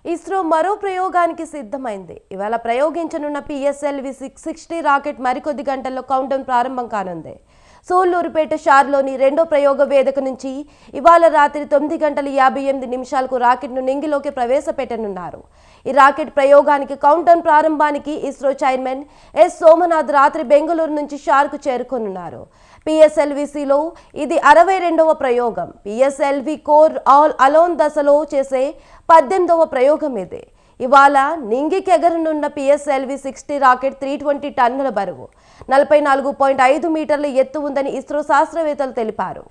ఇస్రో మరో ప్రయోగానికి సిద్ధమైంది. ఇవాళ ప్రయోగించనున్న పిఎస్ఎల్వి 660 రాకెట్ మరికొద్ది గంటల్లో కౌంట్డౌన్ ప్రారంభం కానుంది. సూళ్లూరుపేట షార్లోని రెండో ప్రయోగ వేదిక నుంచి ఇవాళ రాత్రి 9:58 రాకెట్ను నింగిలోకి ప్రవేశపెట్టనున్నారు. ఈ రాకెట్ ప్రయోగానికి కౌంట్డౌన్ ప్రారంభానికి ఇస్రో చైర్మన్ ఎస్ సోమనాథ్ రాత్రి బెంగళూరు నుంచి షార్కు చేరుకోనున్నారు. పిఎస్ఎల్విసిలో ఇది 62వ ప్రయోగం. పిఎస్ఎల్వి కోర్ ఆల్ అలోన్ దశలో చేసే 18వ ప్రయోగం ఇది. ఇవాళ నింగికి ఎగరనున్న పిఎస్ఎల్వి 60 రాకెట్ 320 టన్నుల బరువు, 44.5 మీటర్ల ఎత్తు ఉందని ఇస్రో శాస్త్రవేత్తలు తెలిపారు.